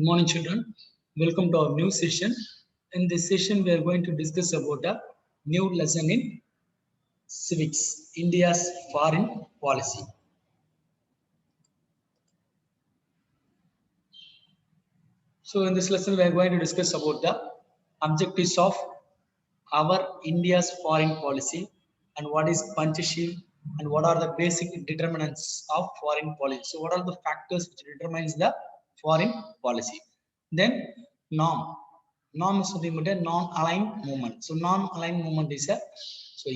Good morning, children. Welcome to our new session. In this session, we are going to discuss about a new lesson in civics, India's foreign policy. So, in this lesson, we are going to discuss about the objectives of our India's foreign policy and what is Panchashil and what are the basic determinants of foreign policy. So, what are the factors which determines the foreign policy? Then, norm. Norm is something but a non-aligned movement. So, non-aligned movement is a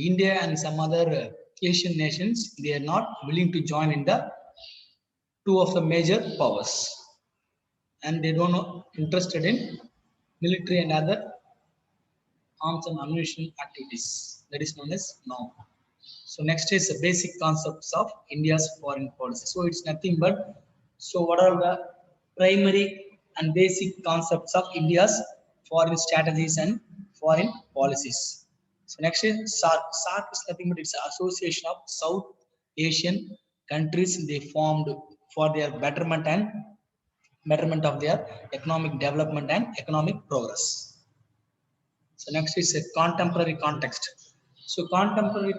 India and some other Asian nations, they are not willing to join in the two of the major powers, and they don't interested in military and other arms and ammunition activities. That is known as norm. So next is the basic concepts of India's foreign policy. So it's nothing but, so what are the primary and basic concepts of India's foreign strategies and foreign policies? So next is SAARC. SAARC is nothing but it's an association of South Asian countries. They formed for their betterment of their economic development and economic progress. So next is a contemporary context. So contemporary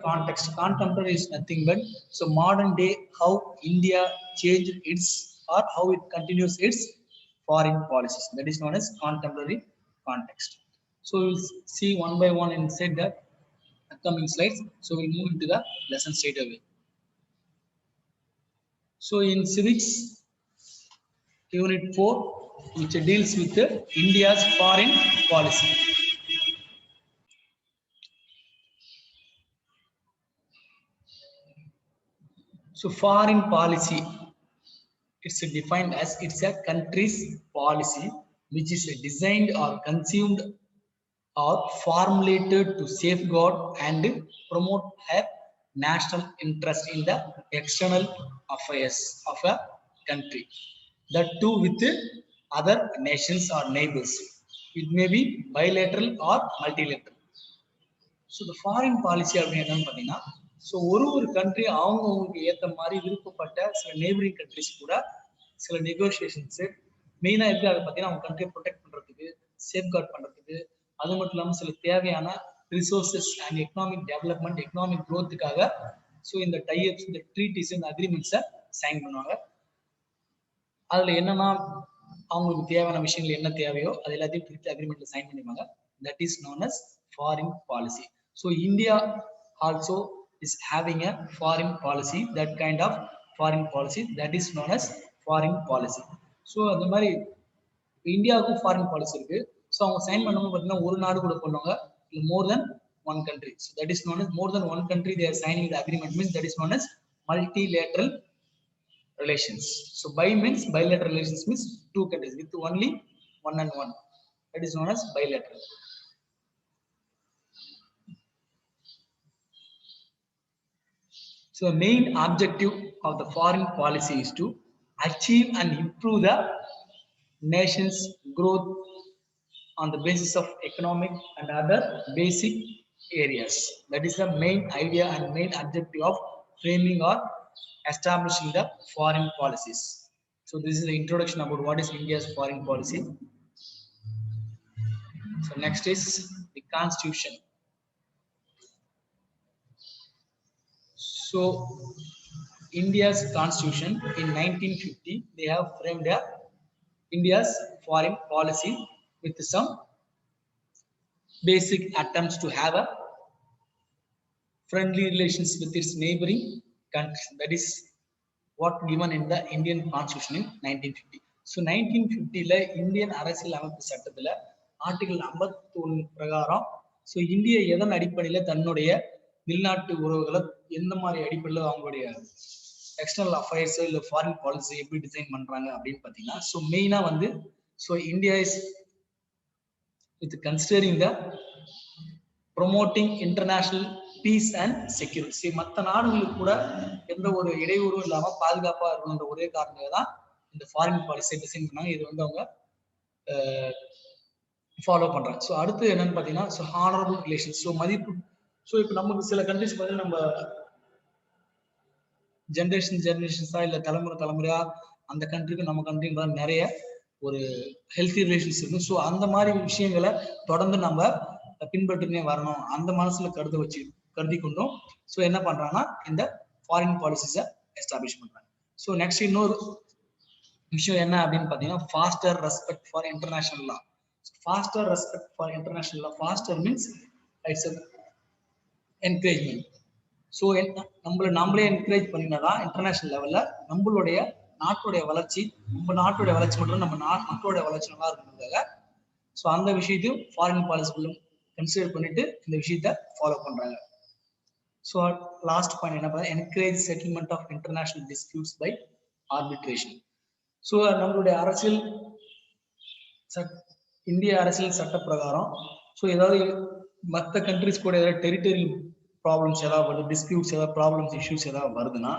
is nothing but so modern day how India changed its or how it continues its foreign policies. That is known as contemporary context. So we'll see one by one inside the upcoming slides. So we'll move into the lesson straight away. So in civics, unit 4, which deals with India's foreign policy. So foreign policy, it's defined as it's a country's policy which is designed or consumed or formulated to safeguard and promote a national interest in the external affairs of a country. That too with other nations or neighbors. It may be bilateral or multilateral. So the foreign policy என்னன்னு பார்த்தீங்கன்னா so ஒரு country அவங்களுக்கு ஏற்ற மாதிரி விருப்பப்பட்ட சில neighbouring countries கூட சில நெகோசியேஷன்ஸ் மெயினாக இருக்குது. அதை பார்த்தீங்கன்னா அவங்க கண்ட்ரியை ப்ரொடெக்ட் பண்ணுறதுக்கு, சேஃப்கார்ட் பண்ணுறதுக்கு, அது மட்டும் இல்லாமல் சில தேவையான resources and economic development, economic க்ரோத்துக்காக ஸோ இந்த டைப்ஸ், இந்த ட்ரீட்டிஸ், இந்த அக்ரிமெண்ட்ஸை சைன் பண்ணுவாங்க. அதில் என்னன்னா அவங்களுக்கு தேவையான விஷயங்கள் என்ன தேவையோ அது எல்லாத்தையும் ட்ரீட் அக்ரிமெண்ட்ல சைன் பண்ணிப்பாங்க. That is known as foreign policy. So India also is having a foreign policy, that kind of foreign policy that is known as foreign policy. So அந்த மாதிரி இந்தியாவுக்கும் ஃபாரின் பாலிசி இருக்கு. ஸோ அவங்க sign பண்ணும்போது பார்த்தீங்கன்னா ஒரு நாடு கூட பண்ணுவாங்க, இல்லை more then one country. So that is known as more than one country they are signing the agreement means that is known as multilateral relations. So bi means bilateral relations means two countries with only one and one. That is known as bilateral. So the main objective of the foreign policy is to achieve and improve the nation's growth on the basis of economic and other basic areas. That is the main idea and main objective of framing or establishing the foreign policies. So this is the introduction about what is India's foreign policy. So next is the constitution. So India's constitution in 1950 they have framed India's foreign policy with some basic attempts to have a friendly relations with its neighboring countries. That is what given in the Indian constitution in 1950. So 1950 Indian அரசியல் அமைப்பு சட்டத்துல article 51 பிரகாரம் so India எதன் அடிப்படையில் தன்னுடைய வெளிநாட்டு உறவுகளை எந்த மாதிரி அடிப்படையில் அவங்களுடைய எக்ஸ்டர்னல் அஃபேர்ஸ் இல்லை ஃபாரின் பாலிசி எப்படி டிசைன் பண்றாங்க அப்படின்னு பார்த்தீங்கன்னா ஸோ மெயினா வந்து so India is with considering the promoting international peace and security. மற்ற நாடுகளுக்கு கூட எந்த ஒரு இடையூறும் இல்லாம பாதுகாப்பா இருக்கணுன்ற ஒரே காரணமாக தான் இந்த ஃபாரின் பாலிசியை டிசைன் பண்ணாங்க. இது வந்து அவங்க ஃபாலோ பண்றாங்க. ஸோ அடுத்து என்னன்னு பார்த்தீங்கன்னா ஸோ ஹானரபிள் ரிலேஷன்ஸ். ஸோ மதிப்பு. ஸோ இப்போ நமக்கு சில கண்ட்ரிஸ் பார்த்தீங்கன்னா நம்ம ஜென்ரேஷன்ஸா இல்லை தலைமுறையா அந்த கண்ட்ரிக்கு நம்ம கண்ட்ரிக்கு நிறைய ஒரு ஹெல்த்தி ரிலேஷன்ஸ் இருக்கும். ஸோ அந்த மாதிரி விஷயங்களை தொடர்ந்து நம்ம பின்பற்றினே வரணும். அந்த மனசுல கருதி கொண்டும் ஸோ என்ன பண்றாங்கன்னா இந்த ஃபாரின் பாலிசிஸை எஸ்டாப்ளிஷ் பண்றாங்க. ஸோ நெக்ஸ்ட் இன்னொரு விஷயம் என்ன அப்படின்னு பார்த்தீங்கன்னா foster respect for international law. Foster respect for international law. Foster means it's encouragement. So நம்மளே என்கரேஜ் பண்ணினாதான் இன்டர்நேஷனல் லெவல்ல நம்மளுடைய நாட்டுடைய வளர்ச்சி, நம்ம நாட்டுடைய வளர்ச்சி மட்டும் நம்ம மக்களுடைய வளர்ச்சி நல்லா இருக்கிறதுக்காக ஸோ அந்த விஷயத்தையும் ஃபாரின் பாலிசிகளும் கன்சிடர் பண்ணிட்டு இந்த விஷயத்த ஃபாலோ பண்றாங்க. ஸோ லாஸ்ட் பாயிண்ட் என்ன பார்த்தா encourage settlement of international disputes by arbitration. So நம்மளுடைய அரசியல் இந்திய அரசியல் சட்ட பிரகாரம் ஸோ ஏதாவது மற்ற கண்ட்ரிஸ் கூட ஏதாவது டெரிட்டரியல் ப்ராப்ளம்ஸ் ஏதாவது வருது, டிஸ்பியூட்ஸ் ஏதாவது ப்ராப்ளம்ஸ் இஷ்யூஸ் ஏதாவது வருதுன்னா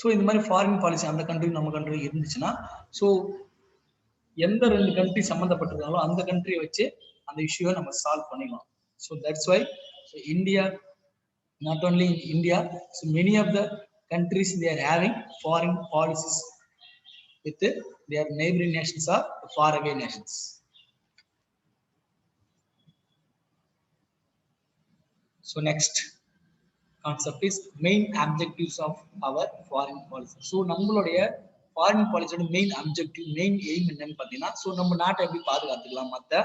ஸோ இந்த மாதிரி ஃபாரின் பாலிசி அந்த கண்ட்ரி நம்ம கண்ட்ரி இருந்துச்சுன்னா ஸோ எந்த 2 கண்ட்ரி சம்மந்தப்பட்டிருந்தாலும் அந்த கண்ட்ரியை வச்சு அந்த இஷ்யூவை நம்ம சால்வ் பண்ணிடலாம். So that's why India, not only in India, so many of the countries they are having foreign policies with their neighboring nations or faraway nations. So next concept is main objectives of our foreign policy. So நம்மளுடைய foreign பாலிசியோட main objective, main aim என்னன்னு பார்த்தீங்கன்னா so நம்ம நாட்டை எப்படி பாதுகாத்துக்கலாம் மற்ற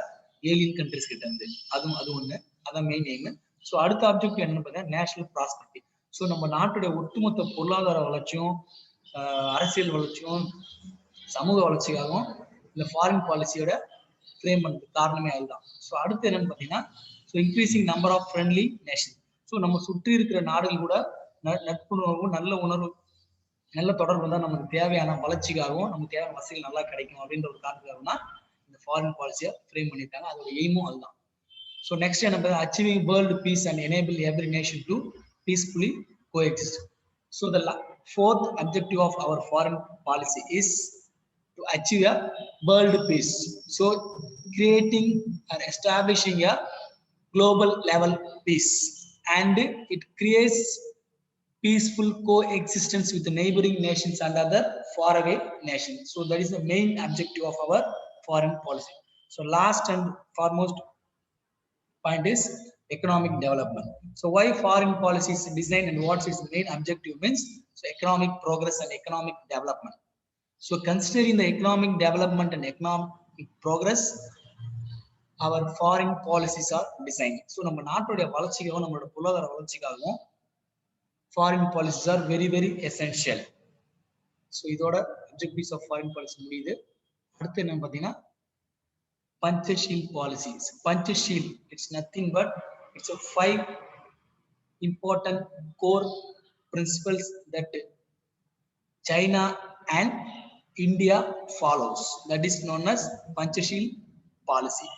alien countries கிட்ட இருந்து, அது ஒன்று, அதான் மெயின் எய்ம். ஸோ அடுத்த அப்ஜெக்டிவ் என்னன்னு பார்த்தீங்கன்னா நேஷனல் ப்ராஸ்பரிட்டி. ஸோ நம்ம நாட்டுடைய ஒட்டுமொத்த பொருளாதார வளர்ச்சியும் அரசியல் வளர்ச்சியும் சமூக வளர்ச்சியாகவும் இந்த ஃபாரின் பாலிசியோட ஃப்ரேம் பண்ணுறது காரணமே அதுதான். ஸோ அடுத்து என்னன்னு பார்த்தீங்கன்னா so increasing number of friendly nation. So நம்ம சுற்றி இருக்கிற நாடுகள் கூட நட்புணர்வும் நல்ல தொடர்பு தான் நமக்கு தேவையான வளர்ச்சிக்காகவும் நமக்கு தேவையான வசதிகள் நல்லா கிடைக்கும் அப்படின்ற ஒரு காரணத்துக்காக தான் இந்த ஃபாரின் பாலிசியை ஃப்ரேம் பண்ணிட்டாங்க. அதோட எய்மும் அதுதான். ஸோ நெக்ஸ்ட் என்ன achieving world peace and enable every nation to peacefully coexist. So the fourth objective of our foreign policy is to achieve a world peace. So creating and establishing a global level peace, and it creates peaceful coexistence with the neighboring nations and other faraway nations. So that is the main objective of our foreign policy. So last and foremost point is economic development. So why foreign policy is designed and what its main objective means? So economic progress and economic development. So considering the economic development and economic progress, our foreign policies are designed. So நம்ம நாட்டுடைய வளர்ச்சிக்காகவும் நம்மளோட பொருளாதார வளர்ச்சிக்காகவும் foreign policies are very very essential. So இதோட objectives of foreign policy முடியுது. அடுத்து என்ன பார்த்தீங்கன்னா Panchashil policies. Panchashil, it's nothing but it's a 5 important core principles that China and India follows. That is known as Panchashil policy.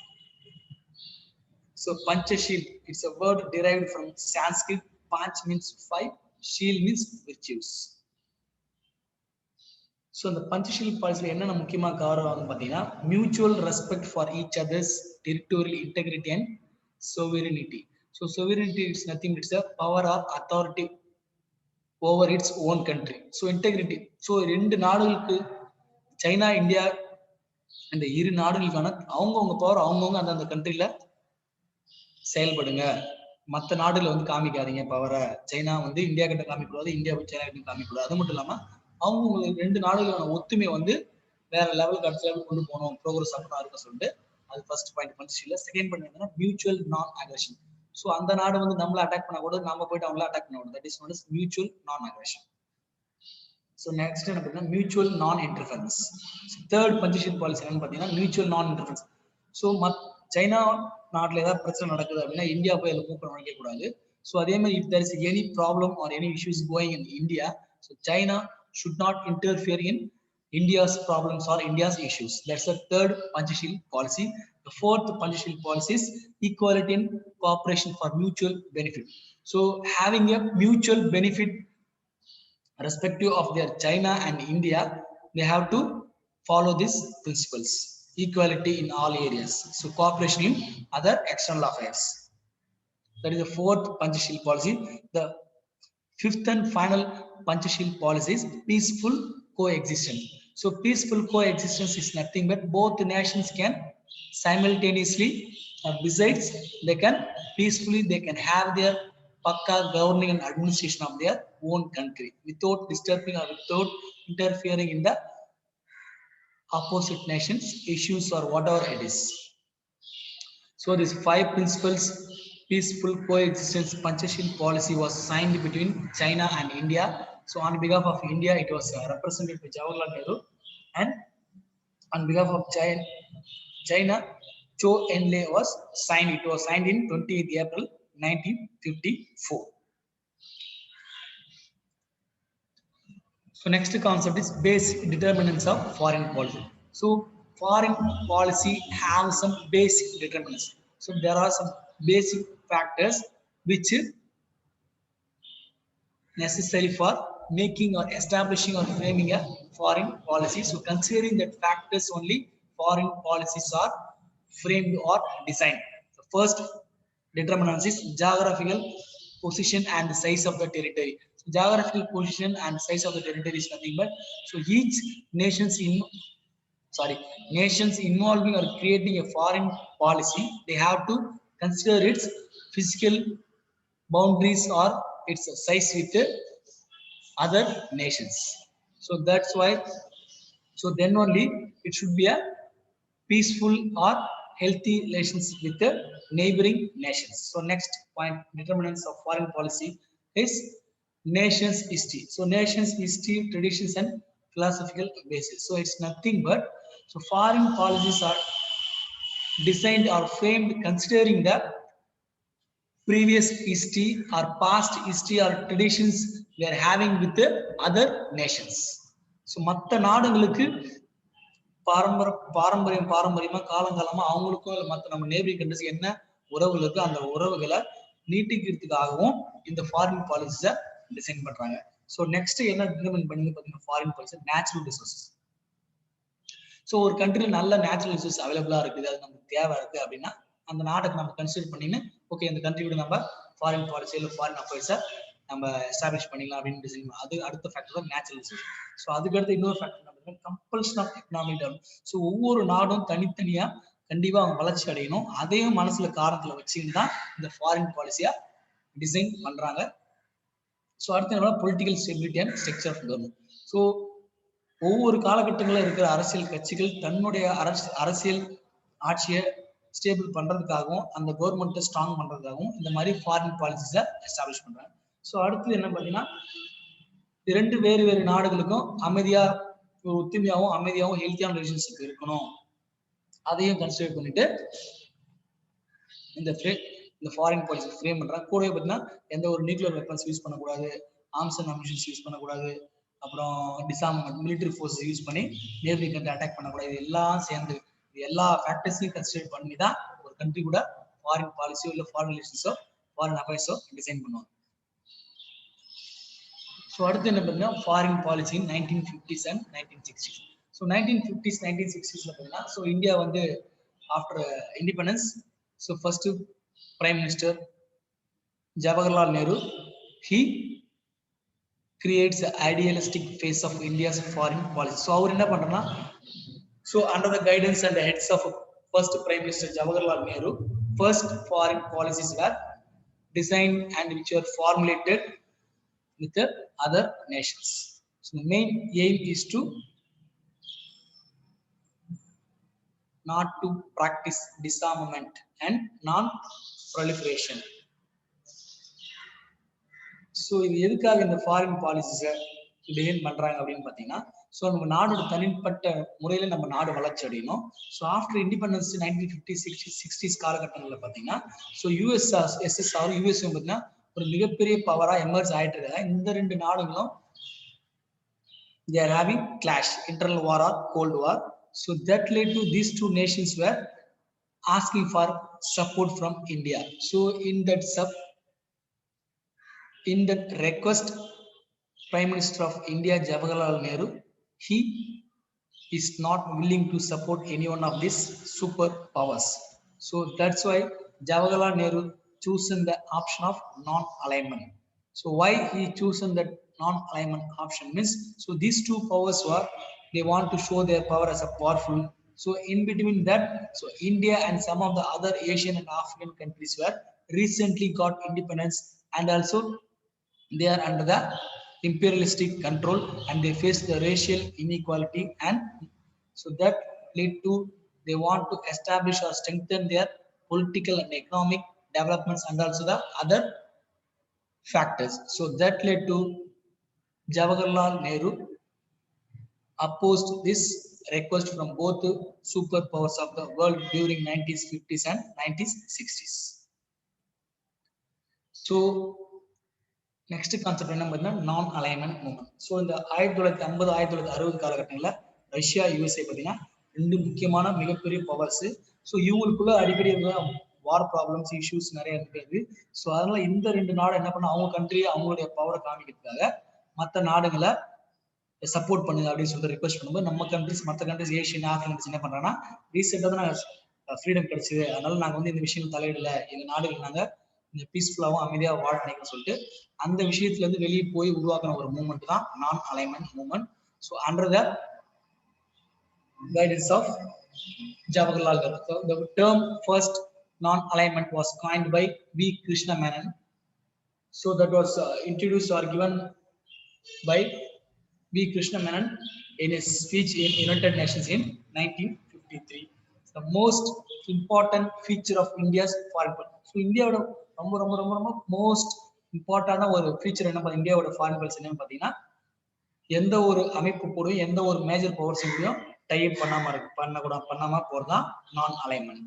So Panchashil, it's a word derived from Sanskrit. Panch means 5, Shil means virtues. So இந்த பஞ்சஷீல் பாலிசியில் என்னென்ன முக்கியமாக cover ஆகும் பார்த்தீங்கன்னா mutual respect for each others territorial integrity and sovereignty. So sovereignty it's nothing it's a power or authority over its own country. So integrity, so 2 நாடுகளுக்கு China India இந்த 2 நாடுகளுக்கான அவங்கவுங்க பவர் அவங்கவுங்க அந்தந்த கண்ட்ரியில செயல்படுங்க, மற்ற நாடுகளை வந்து காமிக்காதீங்க பவரை. சைனா வந்து இந்தியா கிட்ட காமிக்கூடாது, இந்தியா சைனா கிட்ட காமிக்கூடாது. அது மட்டும் இல்லாமல் அவங்க 2 நாடுகளோட ஒத்துமை வந்து வேற லெவலுக்கு அடுத்த லெவல் கொண்டு போகணும், ப்ரோக்ரஸ் அப்பதான் இருக்க சொல்லிட்டு அது ஃபர்ஸ்ட் பாயிண்ட் பஞ்சிஷீல்ல. செகண்ட் பாயிண்ட் என்னன்னா மியூச்சுவல் நான் அக்ரெஷன். ஸோ அந்த நாடு வந்து நம்மள அட்டாக் பண்ணக்கூடாது, நம்ம போயிட்டு அவங்கள அட்டாக் பண்ணக்கூடாது. That is known as mutual non aggression. So next என்ன பார்த்தீங்கன்னா மியூச்சுவல் நான் இன்டர்ஃபரன்ஸ். தேர்ட் பஞ்சிஷீல் பாலிசி என்னன்னு பார்த்தீங்கன்னா மியூச்சுவல் நான் இன்டர்ஃபரன்ஸ். ஸோ சைனா நாட்டில் ஏதாவது பிரச்சனை நடக்குது அப்படின்னா இந்தியா போய் அதில் மூக்க நுழைக்க கூடாது. ஸோ அதே மாதிரி if there is any problem or any issues going in India, so China should not interfere in India's problems or India's issues. That's the third Panchashil policy. The fourth Panchashil policy is equality and cooperation for mutual benefit. So having a mutual benefit respective of their China and India, they have to follow these principles. Equality in all areas. So cooperation in other external affairs. That is the fourth Panchashil policy. The fifth and final Panchashil policy is peaceful coexistence. So peaceful coexistence is nothing but both nations can simultaneously, besides they can peacefully, they can have their pakka governing and administration of their own country without disturbing or without interfering in the opposite nations issues or whatever it is. So these five principles peaceful coexistence Panchashil policy was signed between China and India. So on behalf of India, it was represented by Jawaharlal Nehru, and on behalf of China, Cho Enlai was signed. It was signed in 28th April 1954. So next concept is basic determinants of foreign policy. So foreign policy have some basic determinants. So there are some basic factors which necessary for making or establishing or framing a foreign policy. So considering that factors only, foreign policies are framed or designed. The first determinant is geographical position and the size of the territory. So geographical position and size of the territory is nothing but, so each nations involving or creating a foreign policy, they have to consider its physical boundaries or its size with other nations. So that's why, so then only it should be a peaceful or healthy relations with the neighboring nations. So next point, determinants of foreign policy is nations history. So nations history, traditions and philosophical basis. So it's nothing but, so foreign policies are designed or framed considering the previous history or past history or traditions we are having with the other nations. So மற்ற நாடுகளுக்கு பாரம்பரியமா காலங்காலமா அவங்களுக்கும் இல்லை மற்ற நம்ம neighbouring countries என்ன உறவுகள் இருக்கு அந்த உறவுகளை நீட்டிக்கிறதுக்காகவும் இந்த ஃபாரின் பாலிசிஸை டிசைன் பண்றாங்க. ஸோ நெக்ஸ்ட் என்ன இம்ப்ளிமெண்ட் பண்ணி பார்த்தீங்கன்னா foreign policy natural resources. So ஒரு கண்ட்ரியில் நல்ல நேச்சுரல் ரிசோர்ஸ் அவைலபிளா இருக்குது, அது நமக்கு தேவை இருக்கு அப்படின்னா அந்த நாட்டுக்கு நம்ம கன்சிடர் பண்ணின்னு ஓகே இந்த கண்ட்ரியோட நம்ம ஃபாரின் பாலிசி இல்லை ஃபாரின் அஃபேர்ஸை நம்ம எஸ்டாப்ளிஷ் பண்ணிக்கலாம் அப்படின்னு டிசைன். அது அடுத்த ஃபேக்டர் தான் நேச்சுரல் ரிசோர்ஸ். ஸோ அதுக்கடுத்து இன்னொரு factor compulsion of economic development. So ஒவ்வொரு நாடும் தனித்தனியா கண்டிப்பா அவங்க வளர்ச்சி அடையணும், அதையும் மனசுல காரணத்துல வச்சுன்னு தான் இந்த ஃபாரின் பாலிசியா டிசைன் பண்றாங்க. ஸோ அடுத்து என்ன political stability and structure of government. So ஒவ்வொரு காலகட்டங்களில் இருக்கிற அரசியல் கட்சிகள் தன்னுடைய அரசியல் ஆட்சியை ஸ்டேபிள் பண்றதுக்காகவும் அந்த கவர்மெண்ட்டை ஸ்ட்ராங் பண்றதுக்காகவும் இந்த மாதிரி ஃபாரின் பாலிசிஸை எஸ்டாப்ளிஷ் பண்றாங்க. ஸோ அடுத்தது என்ன பார்த்தீங்கன்னா, இரண்டு வேறு வேறு நாடுகளுக்கும் அமைதியா ஒத்துமையாகவும் அமைதியாகவும் ஹெல்த்தியான ரிலேஷன்ஷிப் இருக்கணும், அதையும் கன்சிடர் பண்ணிட்டு இந்த ஃபாரின் பாலிசி ஃப்ரேம் பண்றாங்க. கூடவே பார்த்தீங்கன்னா எந்த ஒரு நியூக்ளியர் வெப்பன்ஸ் யூஸ் பண்ணக்கூடாது, ஆர்ம்ஸ் அண்ட் அம்யூனிஷன்ஸ் யூஸ் பண்ணக்கூடாது, அப்புறம் டிசார்மமெண்ட் மிலிட்டரி ஃபோர்ஸ் யூஸ் பண்ணி நேபரிங் கண்ட்ரி அட்டாக் பண்ணக்கூடாது. இது எல்லாம் சேர்ந்து எல்லா ஃபேக்டர்ஸையும் கன்சிடர் பண்ணி தான் ஒரு கண்ட்ரி கூட ஃபாரின் பாலிசியோ இல்லை ஃபாரின் ரிலேஷன்ஸோ ஃபாரின் அஃபேர்ஸோ டிசைன் பண்ணுவாங்க. ஸோ அடுத்து என்ன பார்த்தீங்கன்னா foreign policy 1950s and 1960s. So 1950s 1960ஸ்ல பார்த்தீங்கன்னா, ஸோ இந்தியா வந்து after independence, so first prime minister Jawaharlal Nehru he creates the idealistic face of India's foreign policy. So அவர் என்ன பண்றனா, so under the guidance and the heads of first Prime Minister Jawaharlal Nehru, first foreign policies were designed and which were formulated with the other nations. So the main aim is to not to practice disarmament and non-proliferation. So இது எதுக்காக இந்த foreign பாலிசிஸை design பண்றாங்க அப்படின்னு பார்த்தீங்கன்னா, so நம்ம நாடோட தனிப்பட்ட முறையில நம்ம நாடு வளர்ச்சி அடையணும். So after independence 1950s 60s காலகட்டங்களில் பார்த்தீங்கன்னா, ஸோ எஸ்எஸ்ஆர் யூஎஸ்ஏ பார்த்தீங்கன்னா ஒரு மிகப்பெரிய பவரா எமர்ஜ் ஆயிட்டு இருக்காங்க. இந்த ரெண்டு நாடுகளும் they are having clash, internal war or cold war. So that led to these two nations were asking for support from India. So in that request, Prime Minister of India Jawaharlal Nehru, he is not willing to support any one of these superpowers. So that's why Jawaharlal Nehru chosen the option of non-alignment. So why he chosen that non-alignment option means, so these two powers were they want to show their power as a powerful. So in between that, so India and some of the other Asian and African countries were recently got independence, and also they are under the imperialistic control, and they face the racial inequality, and so that lead to they want to establish or strengthen their political and economic developments, and also the other factors. So that led to Jawaharlal Nehru opposed this request from both superpowers of the world during 1950s and 1960s. So next concept என்ன பார்த்தீங்கன்னா நான் alignment movement. So இந்த 1950 1960 காலகட்டங்களில் Russia USA பார்த்தீங்கன்னா ரெண்டு முக்கியமான மிகப்பெரிய powers. So இவங்களுக்குள்ள அடிக்கடி வார் ப்ராப்ளம்ஸ் இஷ்யூஸ் நிறைய இருக்கிறது. ஸோ அதனால இந்த ரெண்டு நாடு என்ன பண்ண அவங்க கண்ட்ரியை அவங்களுடைய பவரை காமிக்கிறதுக்காக மற்ற நாடுகளை சப்போர்ட் பண்ணுங்க அப்படின்னு சொல்லிட்டு ரிக்வெஸ்ட் பண்ணும்போது நம்ம கண்ட்ரிஸ் மற்ற கண்ட்ரிஸ் ஏஷியன் ஆஃப்ரிக்கன் கண்ட்ரிஸ் என்ன பண்றாங்கன்னா ரீசெண்டாக தான் நாங்கள் ஃப்ரீடம் கிடைச்சது, அதனால நாங்கள் வந்து இந்த விஷயம் தலையிடல, எங்க நாடுகள் நாங்கள் கொஞ்சம் பீஸ்ஃபுல்லாகவும் அமைதியாக வாழ நினைக்கிறோம் சொல்லிட்டு அந்த விஷயத்துல இருந்து வெளியே போய் உருவாக்கின ஒரு மூவ்மெண்ட் தான் நான் alignment movement. So under the guidance of Jawaharlal Nehru. So the term first non-alignment was coined by V. Krishna Menon. So that was introduced or given by V. Krishna Menon in his speech in United Nations in 1953. The most important feature of India's foreign policy. So இந்தியாவோட ரொம்ப ரொம்ப ரொம்ப ரொம்ப most இம்பார்ட்டன்டான ஒரு feature என்ன இந்தியாவோட foreign policy என்னன்னு பார்த்தீங்கன்னா எந்த ஒரு அமைப்பு கூடயும் எந்த ஒரு மேஜர் பவர்ஸ் கூடயும் டைப் பண்ணாம போறதுதான் நான் அலைன்மெண்ட்.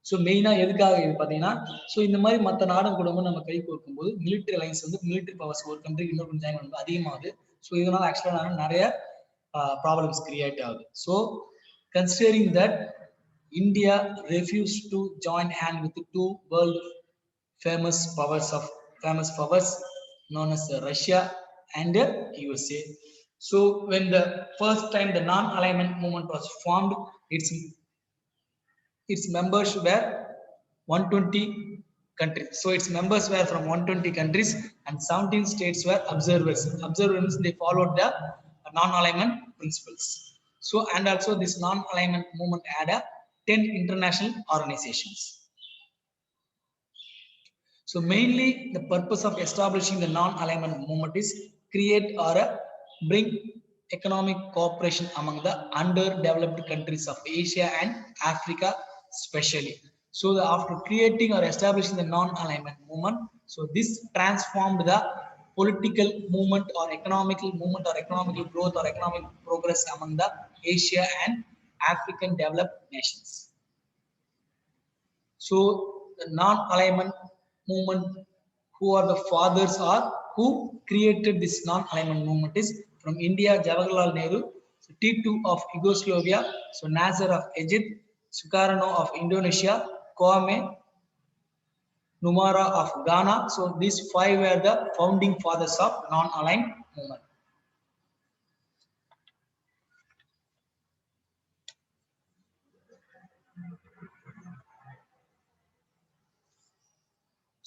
ஸோ மெயினா எதுக்காக இது பார்த்தீங்கன்னா ஸோ இந்த மாதிரி மற்ற நாடு கூட நம்ம கை கோர்க்கும் போது மிலிட்டரி அலைன்ஸ் வந்து மிலிட்டரி பவர்ஸ் ஒரு கண்ட்ரி இன்னொரு ஜாயின் பண்ணும்போது அதிகமாகுது. ஸோ இதனால ஆக்சுவலாக நிறைய ப்ராப்ளம்ஸ் கிரியேட் ஆகுது. So considering that India refused to join hand with the two world famous powers known as Russia and USA. So when the first time the non-alignment movement was formed, its members were 120 countries. So its members were from 120 countries and 17 states were observers. Observers, they followed the non-alignment principles. So and also this non-alignment movement had a 10 international organizations. So mainly the purpose of establishing the non-alignment movement is create or bring economic cooperation among the underdeveloped countries of Asia and Africa especially. So after creating or establishing the non-alignment movement, so this transformed the political movement or economical movement or economical growth or economic progress among the Asia and African developed nations. So the non-alignment movement, who are the fathers or who created this non-alignment movement is from India, Jawaharlal Nehru, so T2 of Yugoslavia, so Nasser of Egypt, Sukarno of Indonesia, Kwame Nkrumah of Ghana. So these five were the founding fathers of non-aligned movement.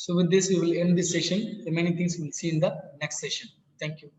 So with this, we will end this session. Remaining things we will see in the next session. Thank you.